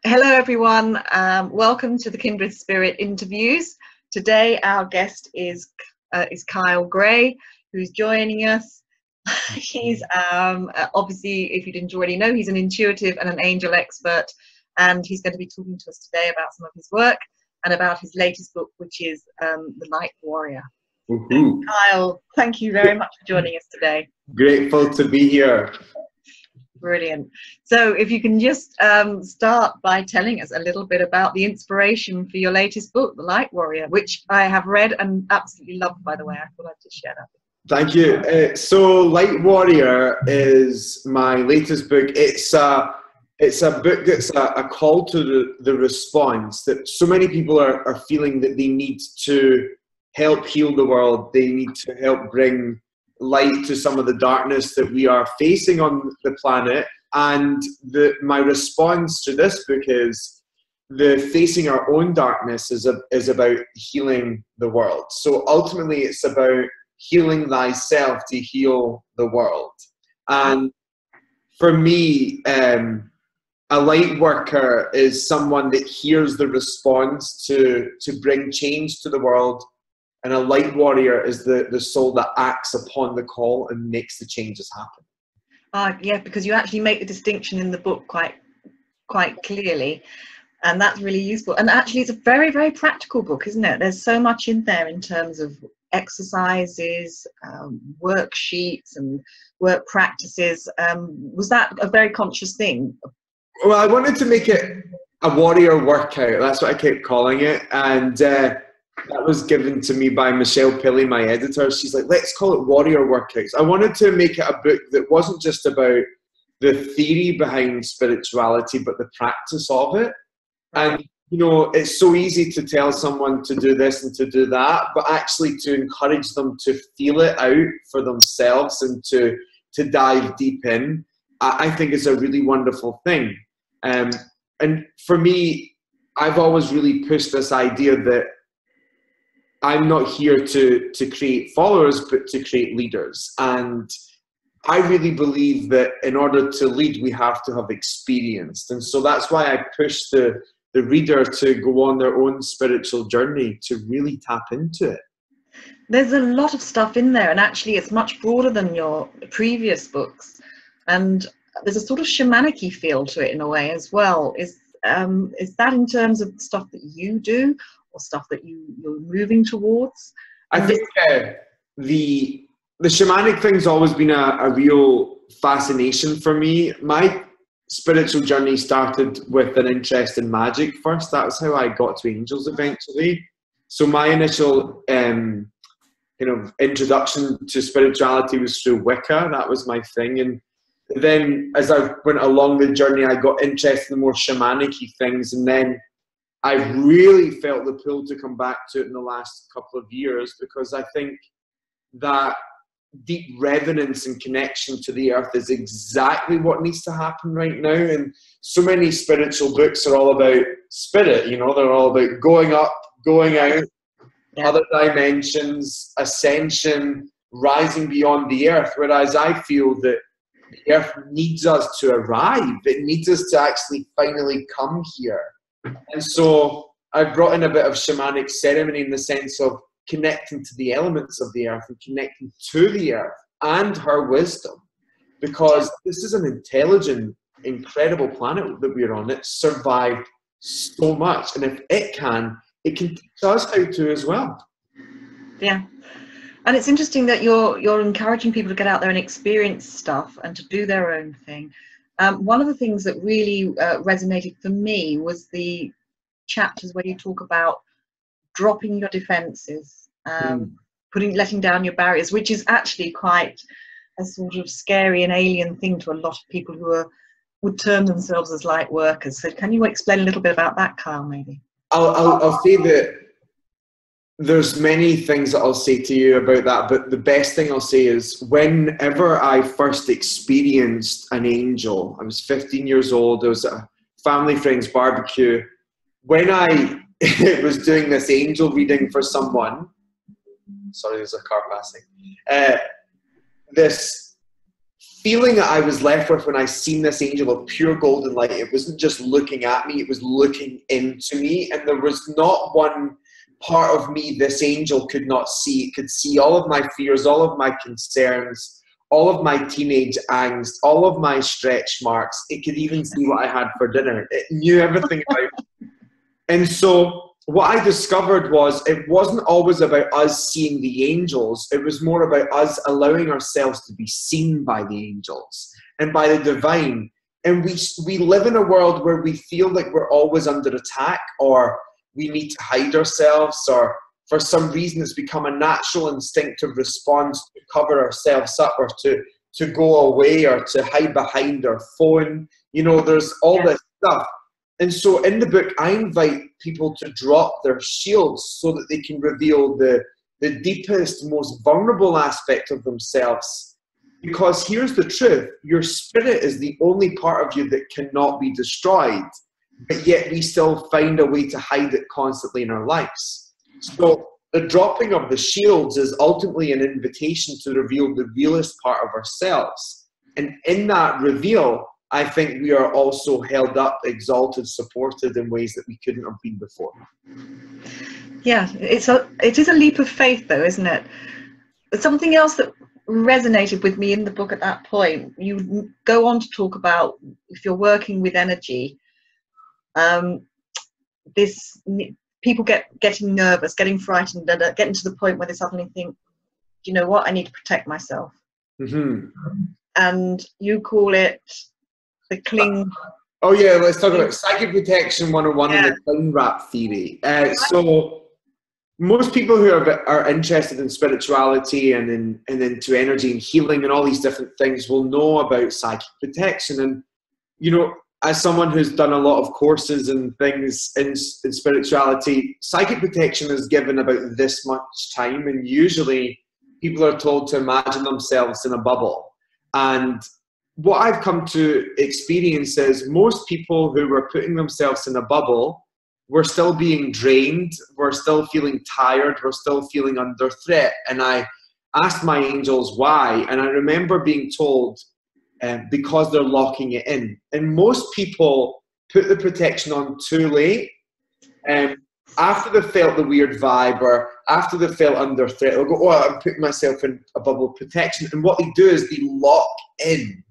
Hello everyone, welcome to the Kindred Spirit interviews. Today our guest is Kyle Gray, who's joining us. He's obviously, if you didn't already know, he's an intuitive and an angel expert, and he's going to be talking to us today about some of his work and about his latest book, which is The Light Warrior. Kyle, thank you very much for joining us today. Grateful to be here. Brilliant. So if you can just start by telling us a little bit about the inspiration for your latest book, The Light Warrior, which I have read and absolutely loved, by the way. I thought I'd just share that. Thank you. So Light Warrior is my latest book. It's a book that's a call to the response that so many people are feeling that they need to help heal the world. They need to help bring light to some of the darkness that we are facing on the planet. And my response to this book is facing our own darkness is about healing the world. So ultimately it's about healing thyself to heal the world. And for me, a light worker is someone that hears the response to bring change to the world. And a light warrior is the soul that acts upon the call and makes the changes happen. Yeah, because you actually make the distinction in the book quite clearly, and that's really useful. And actually, it's a very, very practical book, isn't it? There's so much in there in terms of exercises, worksheets, and work practices. Was that a very conscious thing? Well, I wanted to make it a warrior workout. That's what I kept calling it, and that was given to me by Michelle Pilley, my editor. She's like, let's call it Warrior Workouts. I wanted to make it a book that wasn't just about the theory behind spirituality, but the practice of it. And, you know, it's so easy to tell someone to do this and to do that, but actually to encourage them to feel it out for themselves and to dive deep in, I think is a really wonderful thing. And for me, I've always really pushed this idea that I'm not here to create followers, but to create leaders. And I really believe that in order to lead, we have to have experienced. And so that's why I push the reader to go on their own spiritual journey, to really tap into it. There's a lot of stuff in there, and actually it's much broader than your previous books. And there's a sort of shamanic-y feel to it in a way as well. Is that in terms of stuff that you do, or stuff that you're moving towards? I think the shamanic thing's always been a real fascination for me. My spiritual journey started with an interest in magic first. That's how I got to angels eventually. So my initial introduction to spirituality was through Wicca. That was my thing. And then as I went along the journey, I got interested in more shamanic-y things, and then I've really felt the pull to come back to it in the last couple of years, because I think that deep reverence and connection to the earth is exactly what needs to happen right now. And so many spiritual books are all about spirit, you know, they're all about going up, going out, other dimensions, ascension, rising beyond the earth. Whereas I feel that the earth needs us to arrive. It needs us to actually finally come here. And so I brought in a bit of shamanic ceremony in the sense of connecting to the elements of the earth and connecting to the earth and her wisdom, because this is an intelligent, incredible planet that we're on. It's survived so much, and if it can teach us how to as well. Yeah. And it's interesting that you're encouraging people to get out there and experience stuff and to do their own thing. One of the things that really resonated for me was the chapters where you talk about dropping your defenses, letting down your barriers, which is actually quite a sort of scary and alien thing to a lot of people who would term themselves as light workers. So can you explain a little bit about that, Kyle, maybe? I'll say that there's many things that I'll say to you about that, but the best thing I'll say is whenever I first experienced an angel, I was 15 years old, I was at a family friend's barbecue. When I was doing this angel reading for someone, sorry, there's a car passing, this feeling that I was left with when I seen this angel of pure golden light, it wasn't just looking at me, it was looking into me. And there was not one part of me this angel could not see. It could see all of my fears, all of my concerns, all of my teenage angst, all of my stretch marks. It could even see what I had for dinner. It knew everything about me. And so what I discovered was it wasn't always about us seeing the angels. It was more about us allowing ourselves to be seen by the angels and by the divine. And we live in a world where we feel like we're always under attack, or we need to hide ourselves, or for some reason it's become a natural instinctive response to cover ourselves up, or to go away, or to hide behind our phone. You know, there's all this stuff. And so in the book, I invite people to drop their shields so that they can reveal the deepest, most vulnerable aspect of themselves. Because here's the truth, your spirit is the only part of you that cannot be destroyed, but yet we still find a way to hide it constantly in our lives. So the dropping of the shields is ultimately an invitation to reveal the realest part of ourselves. And in that reveal, I think we are also held up, exalted, supported in ways that we couldn't have been before. Yeah, it is a leap of faith though, isn't it? Something else that resonated with me in the book at that point, you go on to talk about if you're working with energy, people getting nervous, getting frightened, and getting to the point where they suddenly think, you know what, I need to protect myself. Mm-hmm. And you call it the cling. Oh yeah, let's talk about psychic protection 101 and the cling wrap theory. So most people who are interested in spirituality and into energy and healing and all these different things will know about psychic protection. And you know, as someone who's done a lot of courses and things in spirituality, psychic protection is given about this much time, and usually people are told to imagine themselves in a bubble. And what I've come to experience is most people who were putting themselves in a bubble were still being drained, were still feeling tired, were still feeling under threat. And I asked my angels why, and I remember being told, because they're locking it in. And most people put the protection on too late. After they felt the weird vibe, or after they felt under threat, they'll go, oh, I'm putting myself in a bubble of protection. And what they do is they lock in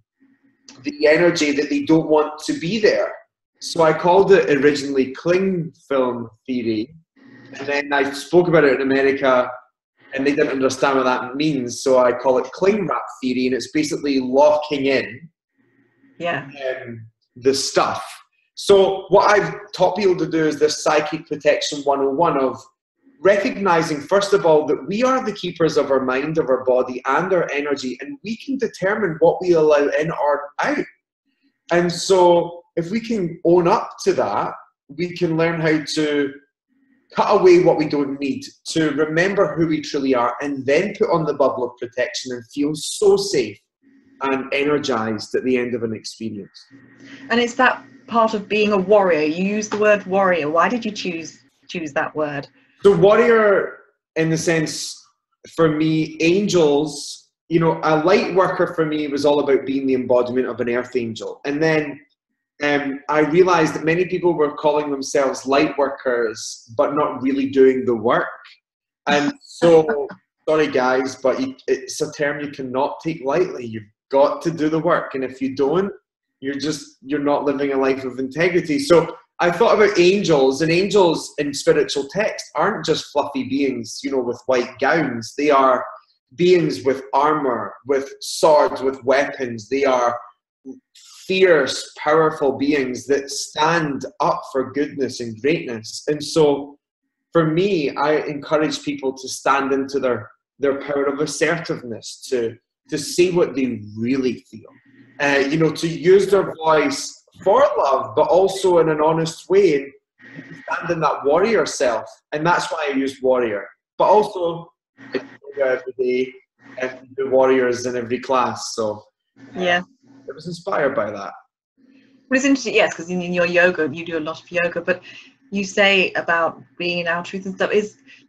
the energy that they don't want to be there. So I called it originally cling film theory. And then I spoke about it in America, and they didn't understand what that means. So I call it cling wrap theory, and it's basically locking in the stuff. So what I've taught people to do is this psychic protection 101 of recognizing, first of all, that we are the keepers of our mind, of our body, and our energy, and we can determine what we allow in or out. And so if we can own up to that, we can learn how to cut away what we don't need, to remember who we truly are, and then put on the bubble of protection and feel so safe and energized at the end of an experience. And it's that part of being a warrior. You use the word warrior. Why did you choose that word? So warrior, in the sense, for me, angels, you know, a light worker for me was all about being the embodiment of an earth angel. And then I realized that many people were calling themselves light workers, but not really doing the work. And so, sorry guys, but it's a term you cannot take lightly. You've got to do the work. And if you don't, you're not living a life of integrity. So I thought about angels, and angels in spiritual text aren't just fluffy beings, you know, with white gowns. They are beings with armor, with swords, with weapons. They are fierce, powerful beings that stand up for goodness and greatness. And so for me, I encourage people to stand into their power of assertiveness, to say what they really feel, you know, to use their voice for love, but also in an honest way, and stand in that warrior self. And that's why I used warrior. But also, I do yoga every day and do warriors in every class. So yeah, it was inspired by that. Well, it's interesting, yes, because in your yoga, you do a lot of yoga, but you say about being in our truth and stuff.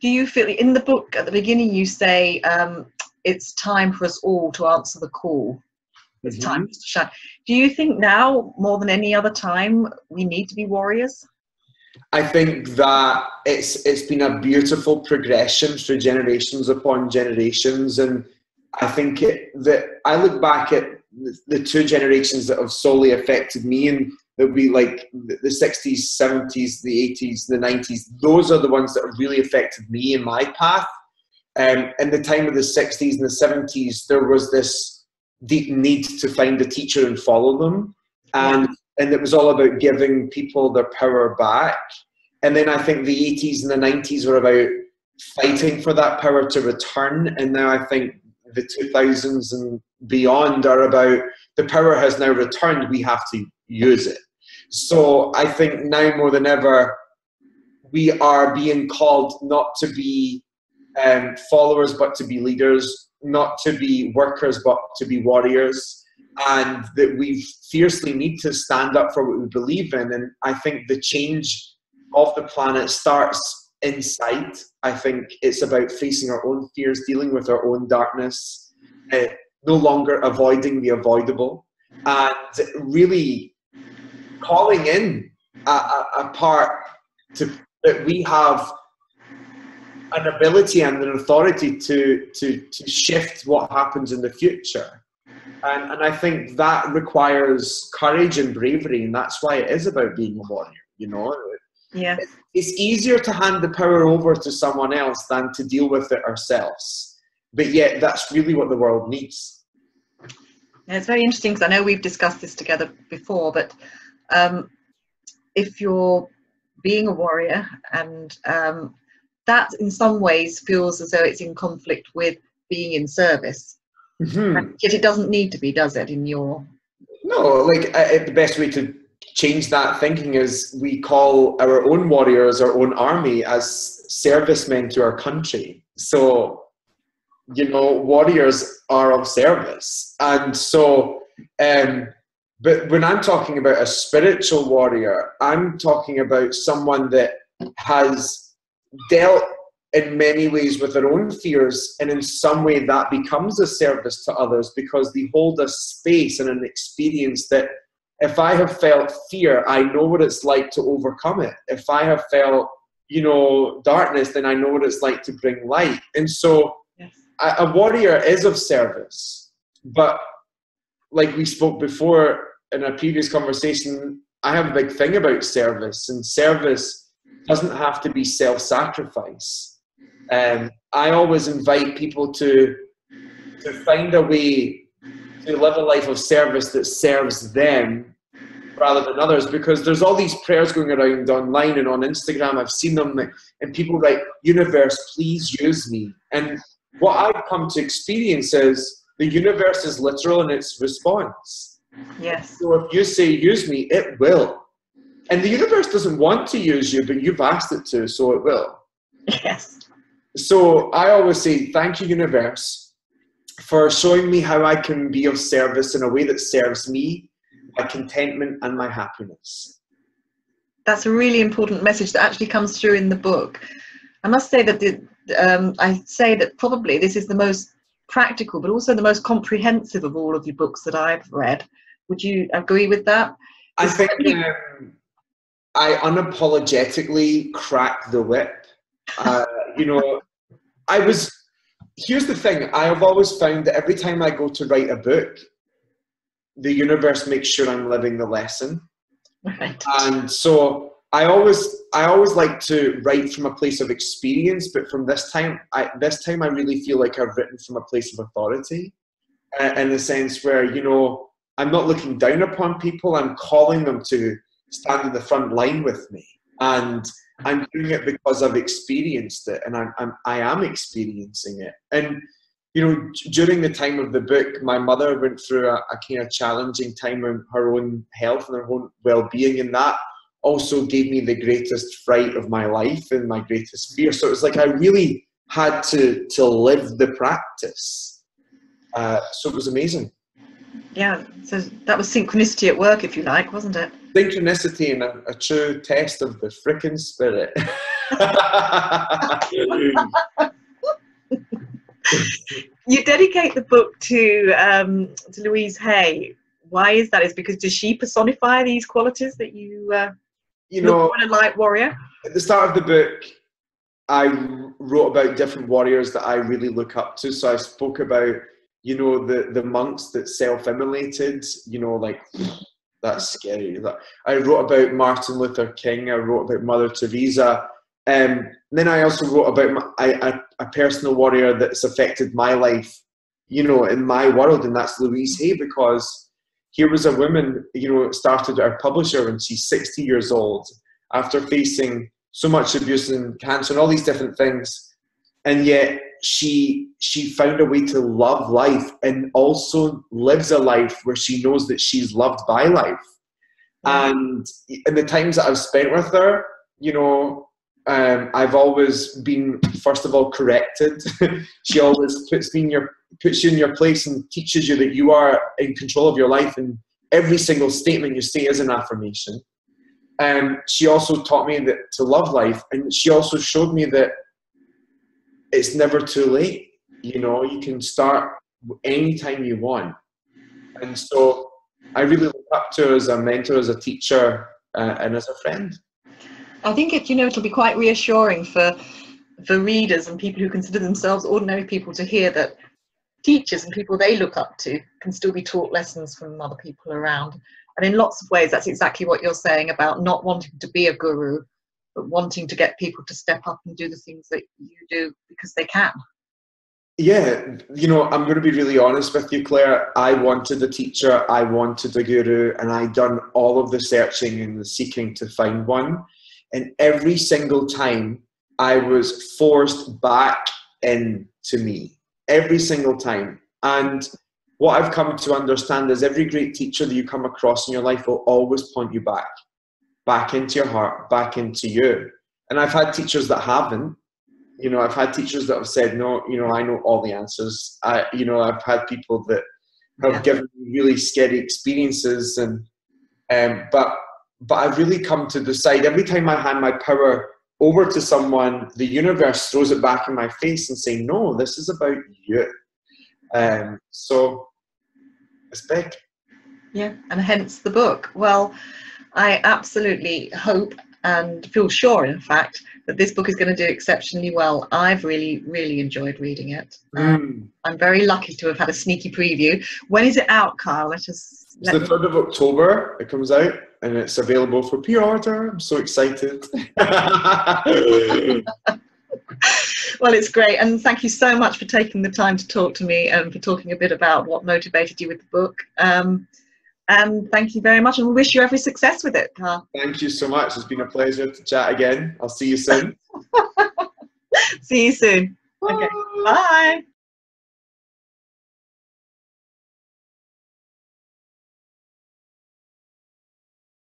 Do you feel, in the book at the beginning, you say it's time for us all to answer the call? It's Mm-hmm. time to shine. Do you think now, more than any other time, we need to be warriors? I think that it's been a beautiful progression through generations upon generations, and I think that I look back at the two generations that have solely affected me, and that would be like the 60s, 70s, the 80s, the 90s. Those are the ones that have really affected me in my path. In the time of the 60s and the 70s, there was this deep need to find a teacher and follow them, and it was all about giving people their power back. And then I think the 80s and the 90s were about fighting for that power to return, and now I think the 2000s and beyond are about the power has now returned, we have to use it. So I think now more than ever, we are being called not to be followers, but to be leaders, not to be workers, but to be warriors, and that we fiercely need to stand up for what we believe in. And I think the change of the planet starts inside. I think it's about facing our own fears, dealing with our own darkness, no longer avoiding the avoidable, and really calling in a part that we have an ability and an authority to shift what happens in the future. And I think that requires courage and bravery, and that's why it is about being a warrior, you know? Yeah. It's easier to hand the power over to someone else than to deal with it ourselves. But yet that's really what the world needs. Yeah, it's very interesting because I know we've discussed this together before, but if you're being a warrior and that in some ways feels as though it's in conflict with being in service. Mm-hmm. Yet it doesn't need to be, does it, in your... No, like the best way to change that thinking is we call our own warriors, our own army, as servicemen to our country. So, you know, warriors are of service. And so, but when I'm talking about a spiritual warrior, I'm talking about someone that has dealt in many ways with their own fears, and in some way that becomes a service to others because they hold a space and an experience that if I have felt fear, I know what it's like to overcome it. If I have felt, you know, darkness, then I know what it's like to bring light. And so a warrior is of service, but like we spoke before in a previous conversation, I have a big thing about service, and service doesn't have to be self-sacrifice. I always invite people to find a way to live a life of service that serves them rather than others, because there's all these prayers going around online and on Instagram. I've seen them, and people write, "Universe, please use me." And what I've come to experience is the universe is literal in its response. Yes. So if you say, "Use me," it will. And the universe doesn't want to use you, but you've asked it to, so it will. Yes. So I always say, thank you, universe, for showing me how I can be of service in a way that serves me, my contentment and my happiness. That's a really important message that actually comes through in the book. I must say that I say that probably this is the most practical, but also the most comprehensive of all of your books that I've read. Would you agree with that? I think I unapologetically crack the whip. You know, here's the thing, I have always found that every time I go to write a book, the universe makes sure I'm living the lesson. Right. And so I always like to write from a place of experience, but from this time I really feel like I've written from a place of authority, in the sense where, you know, I'm not looking down upon people, I'm calling them to stand in the front line with me. And I'm doing it because I've experienced it, and I am experiencing it. And, you know, during the time of the book, my mother went through a kind of challenging time in her own health and her own well-being, and that also gave me the greatest fright of my life and my greatest fear. So it was like I really had to live the practice. So it was amazing. Yeah, so that was synchronicity at work, if you like, wasn't it? Synchronicity and a true test of the frickin' spirit. You dedicate the book to Louise Hay. Why is that? Is because does she personify these qualities that you look for in a light warrior? At the start of the book, I wrote about different warriors that I really look up to. So I spoke about, you know, the monks that self-immolated, you know, like, that's scary. I wrote about Martin Luther King. I wrote about Mother Teresa. Then I also wrote about a personal warrior that's affected my life, you know, in my world, and that's Louise Hay, because here was a woman, you know, started our publisher when she's 60 years old after facing so much abuse and cancer and all these different things, and yet she found a way to love life and also lives a life where she knows that she's loved by life. And in the times that I've spent with her, you know, I've always been, first of all, corrected. She always puts you in your place and teaches you that you are in control of your life, and every single statement you say is an affirmation. She also taught me that to love life, and she also showed me that it's never too late. You know, you can start anytime you want. And so I really look up to her as a mentor, as a teacher, and as a friend. I think it'll be quite reassuring for readers and people who consider themselves ordinary people to hear that teachers and people they look up to can still be taught lessons from other people around. And in lots of ways, that's exactly what you're saying about not wanting to be a guru, but wanting to get people to step up and do the things that you do because they can. Yeah, you know, I'm going to be really honest with you, Claire. I wanted a teacher, I wanted a guru, and I'd done all of the searching and the seeking to find one. And every single time I was forced back into me, every single time. And what I've come to understand is every great teacher that you come across in your life will always point you back into your heart, back into you. And I've had teachers that haven't. You know, I've had teachers that have said, no, you know, I know all the answers. You know, I've had people that have given me really scary experiences, but I've really come to decide every time I hand my power over to someone, the universe throws it back in my face and say, no, this is about you. So it's big. Yeah, and hence the book. Well, I absolutely hope and feel sure, in fact, that this book is going to do exceptionally well. I've really, really enjoyed reading it. I'm very lucky to have had a sneaky preview. When is it out, Kyle? It's the 3rd of October. It comes out, and it's available for pre-order. I'm so excited. Well, it's great, and thank you so much for taking the time to talk to me and for talking a bit about what motivated you with the book. And thank you very much, and we wish you every success with it, Carl. Thank you so much. It's been a pleasure to chat again. I'll see you soon. See you soon. Okay, bye.